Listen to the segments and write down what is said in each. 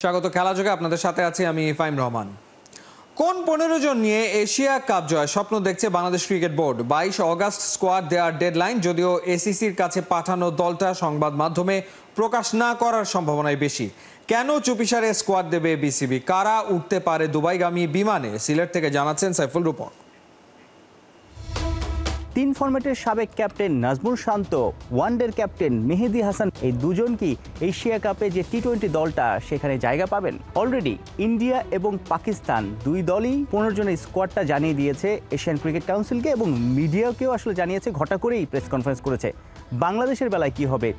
স্বাগত খেলাযোগে আপনাদের সাথে আছি আমি ফাইম রহমান। কোন 15 জন নিয়ে এশিয়া কাপ জয় স্বপ্ন দেখছে Bangladesh cricket board? 22 August squad দেওয়ার ডেডলাইন, যদিও এসিসির কাছে পাঠানো দলটা সংবাদ মাধ্যমে প্রকাশ না করার সম্ভাবনাই বেশি। কেন চুপিসারে স্কোয়াড দেবে বিসিবি? কারা উঠতে পারে দুবাইগামী বিমানে? সিলেট থেকে জানাচ্ছেন সাইফুল রূপক। 3 ফরম্যাটের সাবেক ক্যাপ্টেন নাজমুল শান্ত, ওয়ানডের ক্যাপ্টেন মেহেদী হাসান, এই দুজন কি এশিয়া কাপে যে টি-20 দলটা সেখানে জায়গা পাবেন? অলরেডি ইন্ডিয়া এবং পাকিস্তান দুই দলই 15 জনের স্কোয়াডটা জানিয়ে দিয়েছে এশিয়ান ক্রিকেট কাউন্সিলকে এবং মিডিয়াকেও আসলে জানিয়েছে, ঘটা করেই প্রেস কনফারেন্স করেছে। বাংলাদেশের বেলায় কি হবে?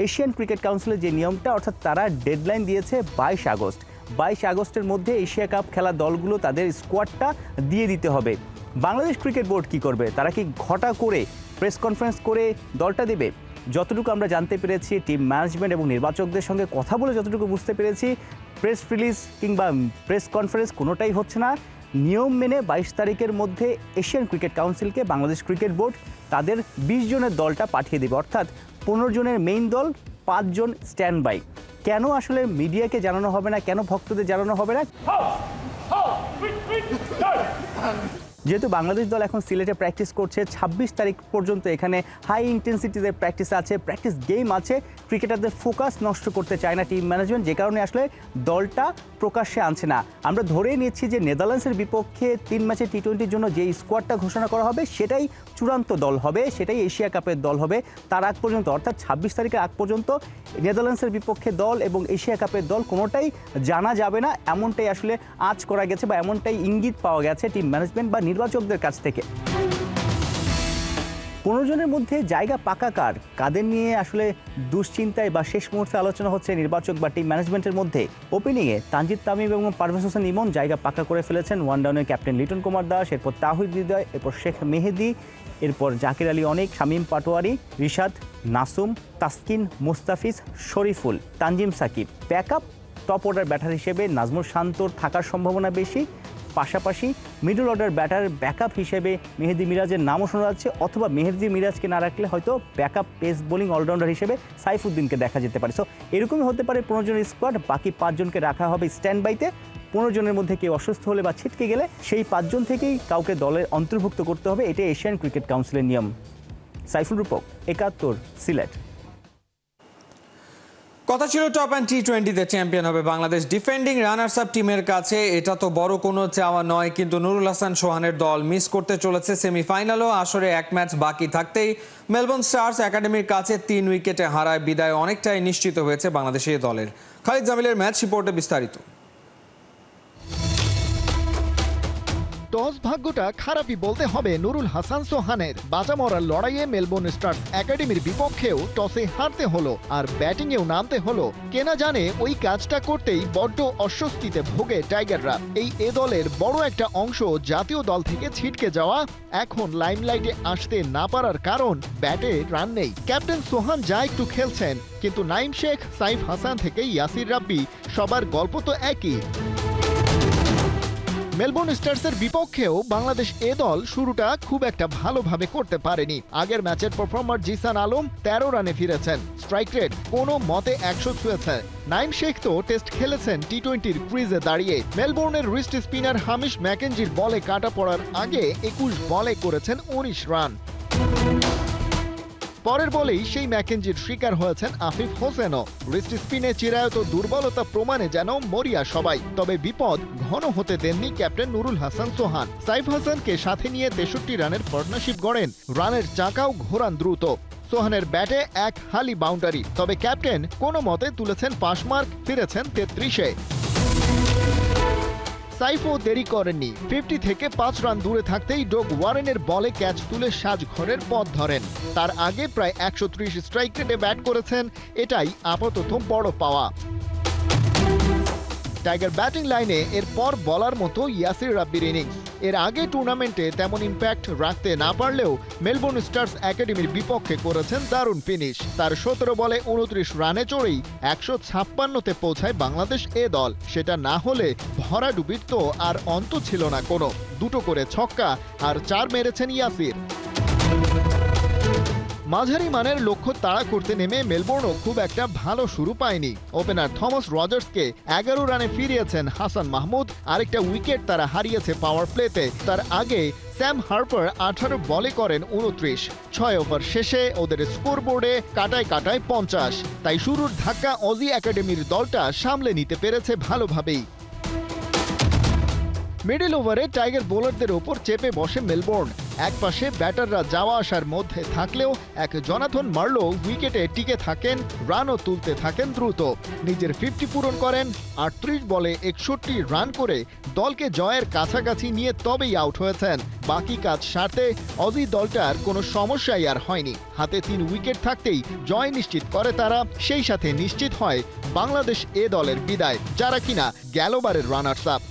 এশিয়ান ক্রিকেট কাউন্সিলের যে নিয়মটা, অর্থাৎ তারা ডেডলাইন দিয়েছে 22 আগস্ট। 22 আগস্টের মধ্যে এশিয়া কাপ খেলা দলগুলো তাদের স্কোয়াডটা দিয়ে দিতে হবে। বাংলাদেশ ক্রিকেট বোর্ড কি করবে? তারা কি ঘটা করে প্রেস কনফারেন্স করে দলটা দেবে? যতটুকু আমরা জানতে পেরেছি, টিম ম্যানেজমেন্ট এবং নির্বাচকদের সঙ্গে কথা বলে যতটুকু বুঝতে পেরেছি, প্রেস রিলিজ কিংবা প্রেস কনফারেন্স কোনোটাই হচ্ছে না। নিয়ম মেনে 22 তারিখের মধ্যে এশিয়ান ক্রিকেট কাউন্সিলকে বাংলাদেশ ক্রিকেট বোর্ড তাদের 20 জনের দলটা পাঠিয়ে দেবে, অর্থাৎ 15 জনের মেইন দল, 5 জন স্ট্যান্ড বাই। কেন আসলে মিডিয়াকে জানানো হবে না, কেন ভক্তদের জানানো হবে না? যেহেতু বাংলাদেশ দল এখন সিলেটে প্র্যাকটিস করছে, 26 তারিখ পর্যন্ত এখানে হাই ইন্টেন্সিটিতে প্র্যাকটিস আছে, প্র্যাকটিস গেম আছে, ক্রিকেটারদের ফোকাস নষ্ট করতে চায় না টিম ম্যানেজমেন্ট, যে কারণে আসলে দলটা প্রকাশ্যে আনছে না। আমরা ধরেই নিচ্ছি যে নেদারল্যান্ডসের বিপক্ষে 3 ম্যাচে টি-20-র জন্য যে স্কোয়াডটা ঘোষণা করা হবে সেটাই চূড়ান্ত দল হবে, সেটাই এশিয়া কাপের দল হবে। তার আগ পর্যন্ত, অর্থাৎ 26 তারিখের আগ পর্যন্ত নেদারল্যান্ডসের বিপক্ষে দল এবং এশিয়া কাপের দল কোনোটাই জানা যাবে না, এমনটাই আসলে আঁচ করা গেছে বা এমনটাই ইঙ্গিত পাওয়া গেছে টিম ম্যানেজমেন্ট বা নির্বাচকদের কাছ থেকে। 15 জনের মধ্যে জায়গা পাকা কার, কাদের নিয়ে আসলে দুশ্চিন্তায় বা শেষ মুহূর্তে আলোচনা হচ্ছে নির্বাচক বা টিম ম্যানেজমেন্টের মধ্যে? ওপেনিংয়ে তানজিদ তামিম এবং পারভেজ হোসেন ইমন জায়গা পাকা করে ফেলেছেন। ওয়ান ডাউনের ক্যাপ্টেন লিটন কুমার দাস, এরপর তাহিদ হৃদয়, এরপর শেখ মেহেদী, এরপর Zakir Ali Anik, Shamim Patwari, Rishad, Nasum, Taskin, Mustafiz, Shoriful, Tanzim Sakib. Backup top order batter হিসেবে নাজমুল শান্তর থাকার সম্ভাবনা বেশি, পাশাপাশি মিডল অর্ডার ব্যাটার ব্যাকআপ হিসেবে মেহেদী মিরাজের নামও শোনা যাচ্ছে, অথবা মেহেদী মিরাজকে না রাখলে হয়তো ব্যাকআপ পেস বোলিং অলরাউন্ডার হিসেবে সাইফুদ্দিনকে দেখা যেতে পারে। সো এরকমই হতে পারে 15 জনের স্কোয়াড, বাকি 5 জনকে রাখা হবে স্ট্যান্ড বাইতে। 15 জনের মধ্যে কেউ অসুস্থ হলে বা ছিটকে গেলে সেই 5 জন থেকেই কাউকে দলের অন্তর্ভুক্ত করতে হবে, এটা এশিয়ান ক্রিকেট কাউন্সিলের নিয়ম। সাইফুল রূপক, 71, সিলেট। কথা ছিল টপ অ্যান্ড টি-20-তে চ্যাম্পিয়ন হবে বাংলাদেশ। ডিফেন্ডিং রানার্স আপ টিমের কাছে এটা তো বড় কোনো চাওয়া নয়, কিন্তু নুরুল হাসান সোহানের দল মিস করতে চলেছে সেমিফাইনালও। আসরে 1 ম্যাচ বাকি থাকতেই মেলবোর্ন স্টার্স একাডেমির কাছে 3 উইকেটে হারায় বিদায় অনেকটাই নিশ্চিত হয়েছে বাংলাদেশের দলের। খালিদ জামিলের ম্যাচ রিপোর্টে বিস্তারিত। টস ভাগ্যটা খারাপই বলতে হবে নুরুল হাসান সোহানের। বাঁচা মরার লড়াইয়ে মেলবোর্ন স্টার্স একাডেমির বিপক্ষেও টসে হারতে হলো আর ব্যাটিংয়েও নামতে হলো। কেনা জানে ওই কাজটা করতেই বড্ড অস্বস্তিতে ভোগে টাইগাররা। এ দলের বড় একটা অংশ জাতীয় দল থেকে ছিটকে যাওয়া, এখন লাইমলাইটে আসতে না পারার কারণ ব্যাটে রান নেই। ক্যাপ্টেন সোহান যা একটু খেলছেন, কিন্তু নাইম শেখ, সাইফ হাসান থেকে ইয়াসির রাব্বি, সবার গল্প তো একই। মেলবোর্ন স্টার্সের বিপক্ষেও বাংলাদেশ দল শুরুটা খুব একটা ভালোভাবে করতে পারেনি। আগের ম্যাচের পারফর্মার জিসান আলম 13 রানে ফিরেছেন, স্ট্রাইক রেট কোনো মতে 100 ছুঁয়েছে। নাইম শেখ তো টেস্ট খেলেছেন টি-20-র ক্রিজে দাঁড়িয়ে। মেলবোর্নের রিস্ট স্পিনার হামিশ ম্যাকেঞ্জির বলে কাটা পড়ার আগে 21 বলে করেছেন 19 রান। পরের বলেই সেই ম্যাকেঞ্জির শিকার হয়েছেন আফিফ হোসেনও। রিস্ট স্পিনে চিরায়ত দুর্বলতা প্রমাণে যেন মরিয়া সবাই। তবে বিপদ ঘন হতে দেননি ক্যাপ্টেন নুরুল হাসান সোহান। সাইফ হাসানকে সাথে নিয়ে 63 রানের পার্টনারশিপ গড়েন, রানের চাকাও ঘোরান দ্রুত। সোহানের ব্যাটে এক হালি বাউন্ডারি, তবে ক্যাপ্টেন কোনো মতে তুলেছেন পাসমার্ক, ফিরেছেন 33-এ। সাইফও দেরি করেননি, 50 থেকে 5 রান দূরে থাকতেই ডোগ ওয়ারেনের বলে ক্যাচ তুলে সাজঘরের পথ ধরেন। তার আগে প্রায় 130 স্ট্রাইক রেটে ব্যাট করেছেন, এটাই আপাতত বড় পাওয়া। টাইগার ব্যাটিং লাইনে এরপর বলার মতো ইয়াসির রাব্বির ইনিংস। এর আগে টুর্নামেন্টে তেমন ইম্প্যাক্ট রাখতে না পারলেও মেলবোর্ন স্টার্স একাডেমির বিপক্ষে করেছেন দারুণ ফিনিশ। তার 17 বলে 29 রানে চড়েই 156-তে পৌঁছায় বাংলাদেশ দল। সেটা না হলে ভরাডুবির তো আর অন্ত ছিল না কোনো। 2 করে ছক্কা আর 4 মেরেছেন ইয়াসির। মাঝারি মানের লক্ষ্য তাড়া করতে নেমে মেলবোর্নও খুব একটা ভালো শুরু পায়নি। ওপেনার থমাস রজার্সকে 11 রানে ফিরিয়েছেন হাসান মাহমুদ, আরেকটা উইকেট তারা হারিয়েছে পাওয়ার প্লেতে। তার আগে স্যাম হার্পার 18 বলে করেন 29। 6 ওভার শেষে ওদের স্কোরবোর্ডে কাটায় কাটায় 50। তাই শুরুর ধাক্কা অজি একাডেমির দলটা সামলে নিতে পেরেছে ভালোভাবেই। মিডল ওভারে টাইগার বোলারদের ওপর চেপে বসে মেলবোর্ন। একপাশে ব্যাটাররা যাওয়া আসার মধ্যে থাকলেও এক জনাথন মার্লো উইকেটে টিকে থাকেন, রানও তুলতে থাকেন দ্রুত। নিজের 50 পূরণ করেন, 38 বলে 61 রান করে দলকে জয়ের কাছাকাছি নিয়ে তবেই আউট হয়েছেন। বাকি কাজ সারতে অজি দলটার কোনো সমস্যাই আর হয়নি। হাতে 3 উইকেট থাকতেই জয় নিশ্চিত করে তারা, সেই সাথে নিশ্চিত হয় বাংলাদেশ এ দলের বিদায়, যারা কিনা গেলবারের runners up.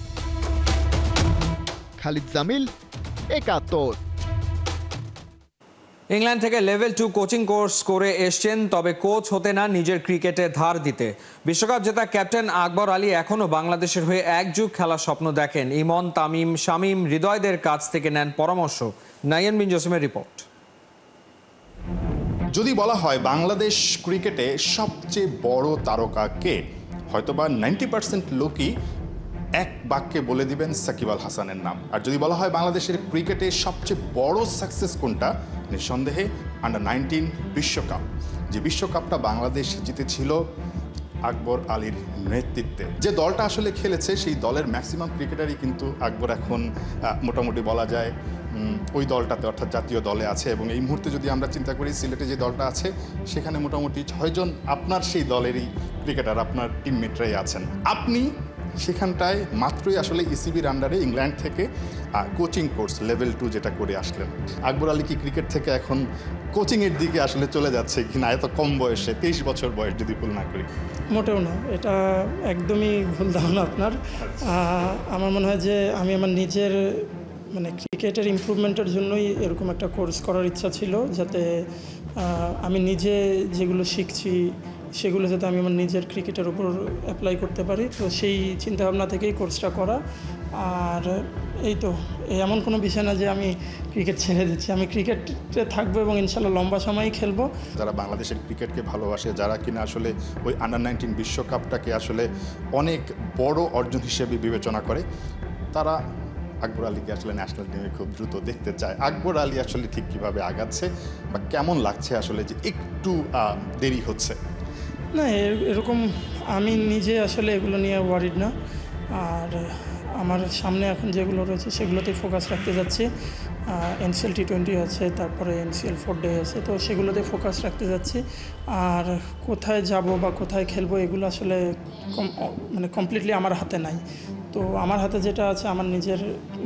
Khaled Jamil, 71। England থেকে লেভেল 2 কোচিং কোর্স করে এসছেন, তবে কোচ হতে না, নিজের ক্রিকেটে ধার দিতে। বিশ্বকাপ জেতা ক্যাপ্টেন আকবর আলী এখনও বাংলাদেশের হয়ে এক যুগ খেলার স্বপ্ন দেখেন। ইমন, তামিম, শামীম, হৃদয়দের কাছ থেকে নেন পরামর্শ। নাইয়ান বিন জসিমের রিপোর্ট। যদি বলা হয় বাংলাদেশ ক্রিকেটে সবচেয়ে বড় তারকা কে, হয়তোবা 90% লোকই এক বাক্যে বলে দিবেন সাকিব আল হাসানের নাম। আর যদি বলা হয় বাংলাদেশের ক্রিকেটে সবচেয়ে বড় সাকসেস কোনটা, নিঃসন্দেহে আন্ডার-19 বিশ্বকাপ। যে বিশ্বকাপটা বাংলাদেশ জিতেছিল আকবর আলীর নেতৃত্বে। যে দলটা আসলে খেলেছে সেই দলের ম্যাক্সিমাম ক্রিকেটারই কিন্তু আকবর এখন মোটামুটি বলা যায় ওই দলটাতে, অর্থাৎ জাতীয় দলে আছে। এবং এই মুহূর্তে যদি আমরা চিন্তা করি সিলেটে যে দলটা আছে সেখানে মোটামুটি 6 জন আপনার সেই দলেরই ক্রিকেটার, আপনার টিমমেটরাই আছেন। আপনি সেখানটায় মাত্রই আসলে ইসিবির আন্ডারে ইংল্যান্ড থেকে কোচিং কোর্স লেভেল 2 যেটা করে আসলেন। আকবর আলী কি ক্রিকেট থেকে এখন কোচিংয়ের দিকে আসলে চলে যাচ্ছে কিনা এত কম বয়সে, 23 বছর বয়স যদি ভুল না করি? মোটেও না, এটা একদমই ভুল ধারণা আপনার। আমার মনে হয় যে আমি আমার নিজের মানে ক্রিকেটের ইমপ্রুভমেন্টের জন্যই এরকম একটা কোর্স করার ইচ্ছা ছিল, যাতে আমি নিজে যেগুলো শিখছি সেগুলো যাতে আমি আমার নিজের ক্রিকেটের উপর অ্যাপ্লাই করতে পারি। তো সেই চিন্তাভাবনা থেকেই কোর্সটা করা। আর এই তো, এমন কোনো বিষয় না যে আমি ক্রিকেট ছেড়ে দিচ্ছি। আমি ক্রিকেটে থাকবো এবং ইনশাল্লাহ লম্বা সময়ই খেলবো। যারা বাংলাদেশের ক্রিকেটকে ভালোবাসে, যারা কিনা আসলে ওই আন্ডার-19 বিশ্বকাপটাকে আসলে অনেক বড় অর্জন হিসেবে বিবেচনা করে, তারা আকবর আলীকে আসলে ন্যাশনাল টিমে খুব দ্রুত দেখতে চায়। আকবর আলী আসলে ঠিক কীভাবে আগাচ্ছে বা কেমন লাগছে আসলে যে একটু দেরি হচ্ছে? না, এরকম আমি নিজে আসলে এগুলো নিয়ে ওয়ারিড না। আর আমার সামনে এখন যেগুলো রয়েছে সেগুলোতেই ফোকাস রাখতে যাচ্ছি। এনসিএল T20 আছে, তারপরে NCL 4 ডে আছে, তো সেগুলোতে ফোকাস রাখতে যাচ্ছি। আর কোথায় যাব বা কোথায় খেলবো এগুলো আসলে মানে কমপ্লিটলি আমার হাতে নাই। তো আমার হাতে যেটা আছে আমার নিজের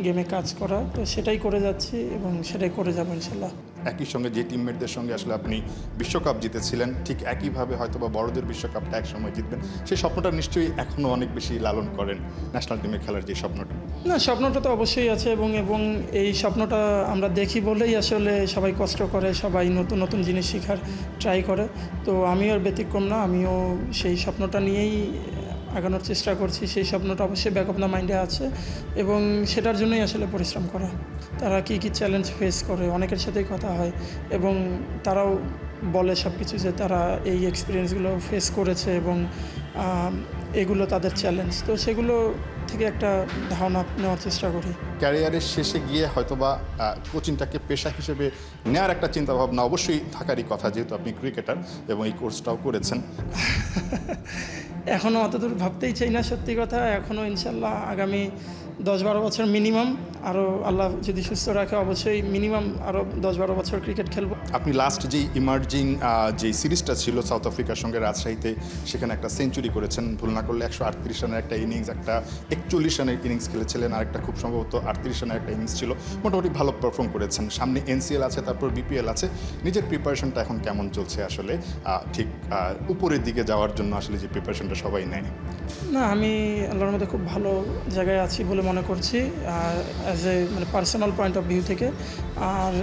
গেমে কাজ করা, তো সেটাই করে যাচ্ছি এবং সেটাই করে যাবো ইনশাল্লাহ। একই সঙ্গে যে টিমমেটদের সঙ্গে আসলে আপনি বিশ্বকাপ জিতেছিলেন, ঠিক একইভাবে হয়তো বা বড়দের বিশ্বকাপটা এক সময় জিতবেন, সেই স্বপ্নটা নিশ্চয়ই এখনও অনেক বেশি লালন করেন, ন্যাশনাল টিমে খেলার যে স্বপ্নটা। না, স্বপ্নটা তো অবশ্যই আছে এবং এই স্বপ্নটা আমরা দেখি বলেই আসলে সবাই কষ্ট করে, সবাই নতুন নতুন জিনিস শেখার ট্রাই করে। তো আমিও আর ব্যতিক্রম না, আমিও সেই স্বপ্নটা নিয়েই আগানোর চেষ্টা করছি। সেই স্বপ্নটা অবশ্যই ব্যাক অফ দ্য মাইন্ডে আছে এবং সেটার জন্যই আসলে পরিশ্রম করা। তারা কী কী চ্যালেঞ্জ ফেস করে, অনেকের সাথেই কথা হয় এবং তারাও বলে সব কিছু যে তারা এই এক্সপিরিয়েন্সগুলো ফেস করেছে এবং এগুলো তাদের চ্যালেঞ্জ। তো সেগুলো থেকে একটা ধারণা নেওয়ার চেষ্টা করি। ক্যারিয়ারের শেষে গিয়ে হয়তোবা কোচিংটাকে পেশা হিসেবে নেওয়ার একটা চিন্তাভাবনা অবশ্যই থাকারই কথা, যেহেতু আপনি ক্রিকেটার এবং এই কোর্সটাও করেছেন। এখনও অতদূর ভাবতেই চাই না, সত্যি কথা। এখনও ইনশাল্লাহ আগামী 10-12 বছর মিনিমাম, আরও আল্লাহ যদি সুস্থ রাখে অবশ্যই মিনিমাম আরও 10-12 বছর ক্রিকেট খেলবো। আপনি লাস্ট যেই ইমার্জিং যেই সিরিজটা ছিল সাউথ আফ্রিকার সঙ্গে রাজশাহীতে, সেখানে একটা সেঞ্চুরি করেছেন, ভুল না করলে 138 রানের একটা ইনিংস, একটা 41 রানের ইনিংস খেলেছিলেন, আর একটা খুব সম্ভবত 38 রানের একটা ইনিংস ছিল। মোটামুটি ভালো পারফর্ম করেছেন। সামনে NCL আছে, তারপর BPL আছে। নিজের প্রিপারেশনটা এখন কেমন চলছে আসলে, ঠিক উপরের দিকে যাওয়ার জন্য আসলে যে প্রিপারেশনটা সবাই নেয়? না, আমি আল্লাহর মধ্যে খুব ভালো জায়গায় আছি বলে মনে করছি, অ্যাজ এ মানে পার্সোনাল পয়েন্ট অফ ভিউ থেকে। আর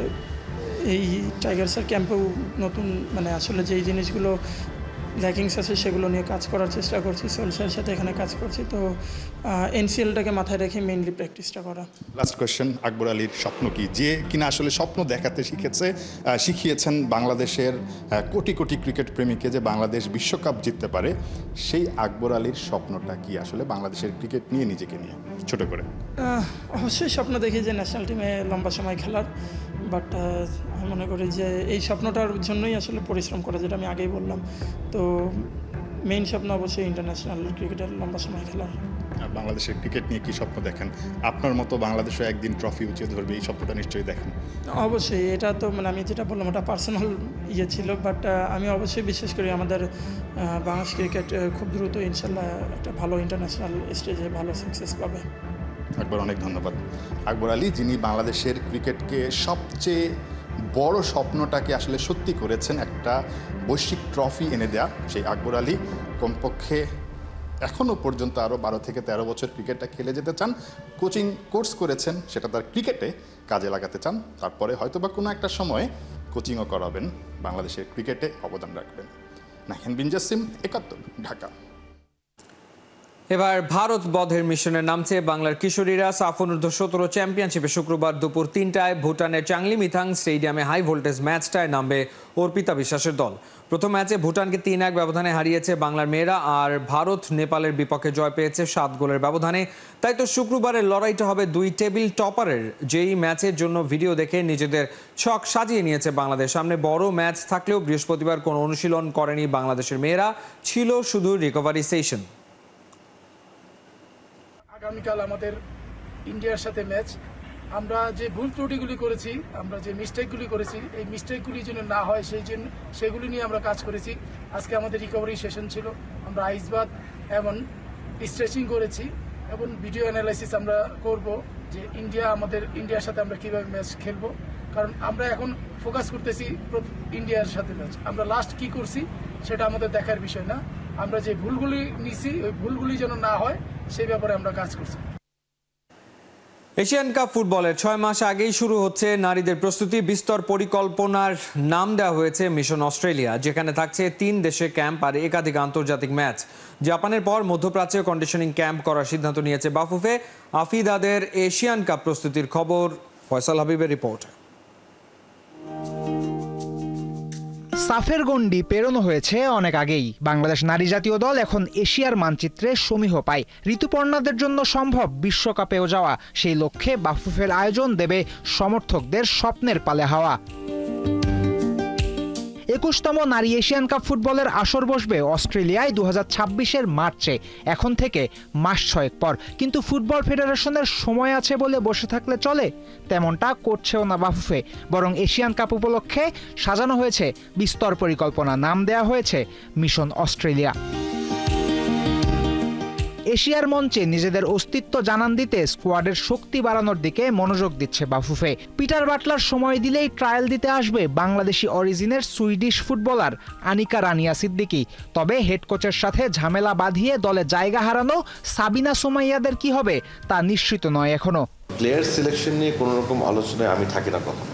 এই টাইগার্সের ক্যাম্পেও নতুন মানে আসলে যেই জিনিসগুলো ল্যাকিংস আছে সেগুলো নিয়ে কাজ করার চেষ্টা করছি। সোলশারের সাথে এখানে কাজ করছি, তো এনসিএলটাকে মাথায় রেখে মেইনলি প্র্যাকটিসটা করা। লাস্ট কোয়েশ্চেন, আকবর আলীর স্বপ্ন কি? যে কিনা আসলে স্বপ্ন দেখাতে শিখিয়েছেন বাংলাদেশের কোটি কোটি ক্রিকেট প্রেমীকে যে বাংলাদেশ বিশ্বকাপ জিততে পারে, সেই আকবর আলীর স্বপ্নটা কি আসলে বাংলাদেশের ক্রিকেট নিয়ে, নিজেকে নিয়ে ছোট করে? অবশ্যই স্বপ্ন দেখি যে ন্যাশনাল টিমে লম্বা সময় খেলার, বাট আমি মনে করি যে এই স্বপ্নটার জন্যই আসলে পরিশ্রম করা, যেটা আমি আগেই বললাম। তো মেইন স্বপ্ন অবশ্যই ইন্টারন্যাশনাল ক্রিকেটের লম্বা সময় খেলার। আর বাংলাদেশের ক্রিকেট নিয়ে কি স্বপ্ন দেখেন? আপনার মতো বাংলাদেশও একদিন ট্রফি উঁচিয়ে ধরবে, এই স্বপ্নটা নিশ্চয়ই দেখেন। অবশ্যই, এটা তো মানে আমি যেটা বললাম ওটা পার্সোনাল ছিল, বাট আমি অবশ্যই বিশ্বাস করি আমাদের বাংলাদেশ ক্রিকেট খুব দ্রুত ইনশাল্লাহ একটা ভালো ইন্টারন্যাশনাল স্টেজে ভালো সাকসেস পাবে। আকবর, অনেক ধন্যবাদ। আকবর আলী, যিনি বাংলাদেশের ক্রিকেটকে সবচেয়ে বড় স্বপ্নটাকে আসলে সত্যি করেছেন, একটা বৈশ্বিক ট্রফি এনে দেয়া, সেই আকবর আলী কমপক্ষে এখনও পর্যন্ত আরও 12 থেকে 13 বছর ক্রিকেটটা খেলে যেতে চান। কোচিং কোর্স করেছেন, সেটা তার ক্রিকেটে কাজে লাগাতে চান। তারপরে হয়তোবা কোনো একটা সময়ে কোচিংও করাবেন, বাংলাদেশের ক্রিকেটে অবদান রাখবেন। নাহিয়ান বিন জাসিম, 71, ঢাকা। এবার ভারত বধের মিশনে নামছে বাংলার কিশোরীরা। সাফ অনূর্ধ্ব 17 চ্যাম্পিয়নশিপে শুক্রবার দুপুর 3টায় ভুটানের চাংলি মিথাং স্টেডিয়ামে হাই ভোল্টেজ ম্যাচটায় নামবে অর্পিতা বিশ্বাসের দল। প্রথম ম্যাচে ভুটানকে 3-1 ব্যবধানে হারিয়েছে বাংলার মেয়েরা, আর ভারত নেপালের বিপক্ষে জয় পেয়েছে 7 গোলের ব্যবধানে। তাই তো শুক্রবারের লড়াইটা হবে 2 টেবিল টপারের, যেই ম্যাচের জন্য ভিডিও দেখে নিজেদের ছক সাজিয়ে নিয়েছে বাংলাদেশ। সামনে বড় ম্যাচ থাকলেও বৃহস্পতিবার কোনো অনুশীলন করেনি বাংলাদেশের মেয়েরা, ছিল শুধু রিকভারি সেশন। আগামীকাল আমাদের ইন্ডিয়ার সাথে ম্যাচ। আমরা যে ভুল ত্রুটিগুলি করেছি, আমরা যে মিস্টেকগুলি করেছি, এই মিস্টেকগুলি যেন না হয় সেগুলি নিয়ে আমরা কাজ করেছি। আজকে আমাদের রিকভারি সেশন ছিল, আমরা আইস বাথ এবং স্ট্রেচিং করেছি এবং ভিডিও অ্যানালাইসিস আমরা করব যে ইন্ডিয়ার সাথে আমরা কীভাবে ম্যাচ খেলবো। কারণ আমরা এখন ফোকাস করতেছি ইন্ডিয়ার সাথে ম্যাচ। আমরা লাস্ট কি করছি সেটা আমাদের দেখার বিষয় না, আমরা যে ভুলগুলি নিছি ওই ভুলগুলি যেন না হয় সেই ব্যাপারে আমরা কাজ করছি। এশিয়ান কাপ ফুটবলের 6 মাস আগেই শুরু হচ্ছে নারীদের প্রস্তুতি। বিস্তর পরিকল্পনার নাম দেওয়া হয়েছে মিশন অস্ট্রেলিয়া, যেখানে থাকছে 3 দেশে ক্যাম্প আর একাধিক আন্তর্জাতিক ম্যাচ। জাপানের পর মধ্যপ্রাচ্যে কন্ডিশনিং ক্যাম্প করার সিদ্ধান্ত নিয়েছে বাফুফে। আফিদাদের এশিয়ান কাপ প্রস্তুতির খবর, ফয়সাল হাবিবের রিপোর্ট। সাফের গণ্ডি পেরোনো হয়েছে অনেক আগেই। বাংলাদেশ নারী জাতীয় দল এখন এশিয়ার মানচিত্রে সমীহ পায়। ঋতুপর্ণাদের জন্য সম্ভব বিশ্বকাপেও যাওয়া, সেই লক্ষ্যে বাফুফের আয়োজন দেবে সমর্থকদের স্বপ্নের পালে হাওয়া। 21তম নারী এশিয়ান কাপ ফুটবলের আসর বসবে অস্ট্রেলিয়ায় 2026-এর মার্চে, এখন থেকে মাস 6 পর। কিন্তু ফুটবল ফেডারেশনের সময় আছে বলে বসে থাকলে চলে? তেমনটা করছেও না বাফুফে, বরং এশিয়ান কাপ উপলক্ষে সাজানো হয়েছে বিস্তর পরিকল্পনা। নাম দেয়া হয়েছে মিশন অস্ট্রেলিয়া। এশিয়ার মঞ্চে নিজেদের অস্তিত্ব জানান দিতে স্কোয়াডের শক্তি বাড়ানোর দিকে মনোযোগ দিচ্ছে বাফুফে। পিটার বাটলার সময় দিলেই ট্রায়াল দিতে আসবে বাংলাদেশি অরিজিনের সুইডিশ ফুটবলার আনিকা রানিয়া সিদ্দিকী। তবে হেড কোচের সাথে ঝামেলা বাঁধিয়ে দলে জায়গা হারানো সাবিনা সুমাইয়াদের কি হবে তা নিশ্চিত নয় এখনো। প্লেয়ার সিলেকশন নিয়ে কোনো রকম আলোচনায় আমি থাকি না কখনো,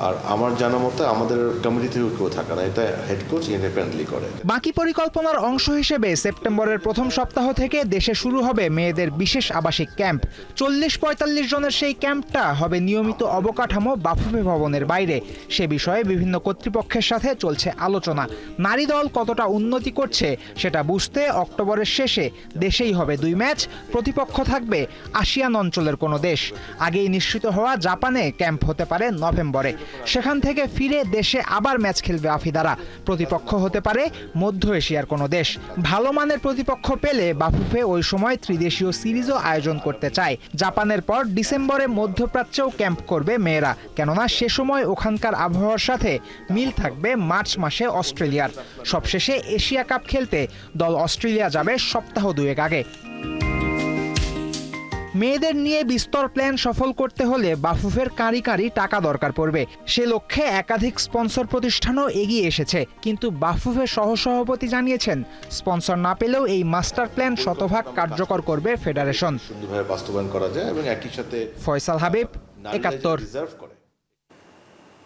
আর আমার জানা মতে আমাদের কমিটি থেকে কেউ থাকে না, এটা হেড কোচ ইন্ডিপেন্ডেন্টলি করে। বাকি পরিকল্পনার অংশ হিসেবে সেপ্টেম্বরের প্রথম সপ্তাহ থেকে দেশে শুরু হবে মেয়েদের বিশেষ আবাসিক ক্যাম্প। 40-45 জনের সেই ক্যাম্পটা হবে নিয়মিত অবকাঠামো বাফুফে ভবনের বাইরে। সে বিষয়ে বিভিন্ন কর্তৃপক্ষের সাথে চলছে আলোচনা। নারী দল কতটা উন্নতি করছে সেটা বুঝতে অক্টোবরের শেষে দেশেই হবে 2 ম্যাচ। প্রতিপক্ষ থাকবে আসিয়ান অঞ্চলের কোনো দেশ। আগেই নিশ্চিত হওয়া জাপানে ক্যাম্প হতে পারে নভেম্বরে। সেখান থেকে ফিরে দেশে আবার ম্যাচ খেলবে আফিদারা। প্রতিপক্ষ হতে পারে মধ্য এশিয়ার কোনো দেশ। ভালো মানের প্রতিপক্ষ পেলে বাফুফে ওই সময় ত্রিদেশীয় সিরিজও আয়োজন করতে চায়। জাপানের পর ডিসেম্বরে মধ্যপ্রাচ্যেও ক্যাম্প করবে মেয়েরা, কেননা সে সময় ওখানকার আবহাওয়ার সাথে মিল থাকবে মার্চ মাসে অস্ট্রেলিয়ার। সবশেষে এশিয়া কাপ খেলতে দল অস্ট্রেলিয়া যাবে সপ্তাহ 2 আগে। মেয়েদের নিয়ে বিস্তর প্ল্যান সফল করতে হলে বাফুফের কারি টাকা দরকার পড়বে। সে লক্ষ্যে একাধিক স্পন্সর প্রতিষ্ঠানও এগিয়ে এসেছে, কিন্তু বাফুফের সহসভাপতি জানিয়েছেন স্পন্সর না পেলেও এই মাস্টার প্ল্যান শতভাগ কার্যকর করবে ফেডারেশন। সুন্দরভাবে বাস্তবায়ন করা যায় এবং একই সাথে ফয়সাল হাবিব, 71।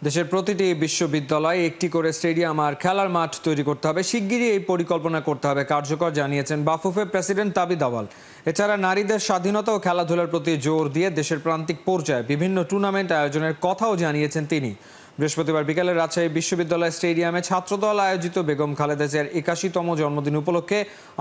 দেশের প্রতিটি বিশ্ববিদ্যালয়ে একটি করে স্টেডিয়াম আর খেলার মাঠ তৈরি করতে হবে। শিগগিরই এই পরিকল্পনা করতে হবে কার্যকর, জানিয়েছেন বাফুফে প্রেসিডেন্ট তাবিদ আওয়াল। এছাড়া নারীদের স্বাধীনতা ও খেলাধুলার প্রতি জোর দিয়ে দেশের প্রান্তিক পর্যায়ে বিভিন্ন টুর্নামেন্ট আয়োজনের কথাও জানিয়েছেন তিনি। বৃহস্পতিবার বিকেলে রাজশাহী বিশ্ববিদ্যালয় স্টেডিয়ামে ছাত্রদল আয়োজিত বেগম খালেদা জিয়ার 81তম জন্মদিন উপলক্ষে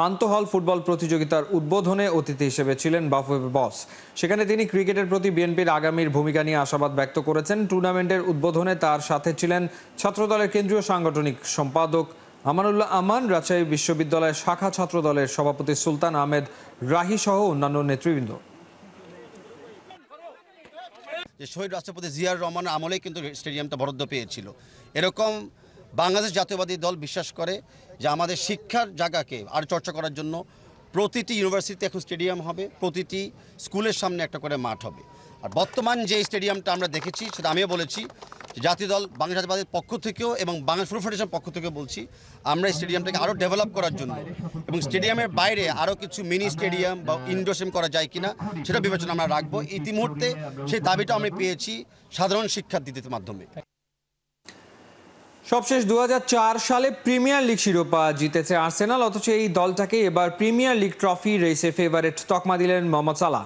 আন্তঃহল ফুটবল প্রতিযোগিতার উদ্বোধনে অতিথি হিসেবে ছিলেন বাফুফে বস। সেখানে তিনি ক্রিকেটের প্রতি বিএনপির আগামীর ভূমিকা নিয়ে আশাবাদ ব্যক্ত করেছেন। টুর্নামেন্টের উদ্বোধনে তার সাথে ছিলেন ছাত্রদলের কেন্দ্রীয় সাংগঠনিক সম্পাদক আমানুল্লাহ আমান, রাজশাহী বিশ্ববিদ্যালয়ের শাখা ছাত্রদলের সভাপতি সুলতান আহমেদ রাহি সহ অন্যান্য নেতৃবৃন্দ। যে শহীদ রাষ্ট্রপতি জিয়াউর রহমানের আমলেই কিন্তু স্টেডিয়ামটা বরাদ্দ পেয়েছিল। এরকম বাংলাদেশ জাতীয়বাদী দল বিশ্বাস করে যে আমাদের শিক্ষার জায়গাকে আর চর্চা করার জন্য প্রতিটি ইউনিভার্সিটিতে এখন স্টেডিয়াম হবে, প্রতিটি স্কুলের সামনে একটা করে মাঠ হবে। আর বর্তমান যে স্টেডিয়ামটা আমরা দেখেছি সেটা আমিও বলেছি, জাতীয় দল বাংলাদেশ জাতীয়বাদীর পক্ষ থেকেও এবং বাংলাদেশ ফুটবল ফেডারেশনের পক্ষ থেকেও বলছি আমরা এই স্টেডিয়ামটাকে আরও ডেভেলপ করার জন্য এবং স্টেডিয়ামের বাইরে আরও কিছু মিনি স্টেডিয়াম বা ইনডোর স্টেডিয়াম করা যায় কিনা সেটা বিবেচনা আমরা রাখবো। ইতিমধ্যে সেই দাবিটা আমরা পেয়েছি সাধারণ শিক্ষার্থীদের মাধ্যমে। সবশেষ 2004 সালে প্রিমিয়ার লিগ শিরোপা জিতেছে আর্সেনাল, অথচ এই দলটাকে এবার প্রিমিয়ার লিগ ট্রফি রেসে ফেভারিট তকমা দিলেন মোহাম্মদ সালাহ।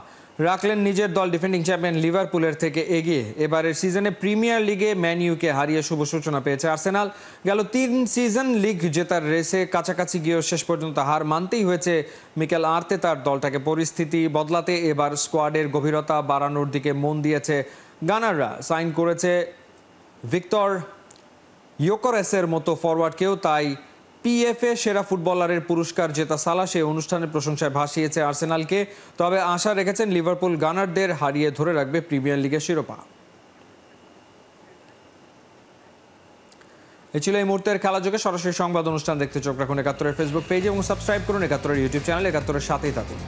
রাখলেন নিজের দল ডিফেন্ডিং চ্যাম্পিয়ন লিভারপুলের থেকে এগিয়ে। এবারের সিজনে প্রিমিয়ার লিগে ম্যান ইউকে হারিয়ে শুভ সূচনা পেয়েছে আর্সেনাল। গেল 3 সিজন লিগ জেতার রেসে কাছাকাছি গিয়েও শেষ পর্যন্ত হার মানতেই হয়েছে মিকেল আর্তেতার দলটাকে। পরিস্থিতি বদলাতে এবার স্কোয়াডের গভীরতা বাড়ানোর দিকে মন দিয়েছে গানাররা। সাইন করেছে ভিক্টর ইয়োকরেসের মতো ফরওয়ার্ডকেও। তাই পিএফএ সেরা ফুটবলারের পুরস্কার জেতা সালাহ সে অনুষ্ঠানের প্রশংসায় ভাসিয়েছে আর্সেনালকে। তবে আশা রেখেছেন লিভারপুল গানারদের হারিয়ে ধরে রাখবে প্রিমিয়ার লিগের শিরোপা। এই ছিল এই মুহূর্তের খেলাযোগে। সরাসরি সংবাদ অনুষ্ঠান দেখতে চোখ রাখুন 71-এর ফেসবুক পেজ এবং সাবস্ক্রাইব করুন 71-এর ইউটিউব চ্যানেল। 71-এর সাথেই থাকুন।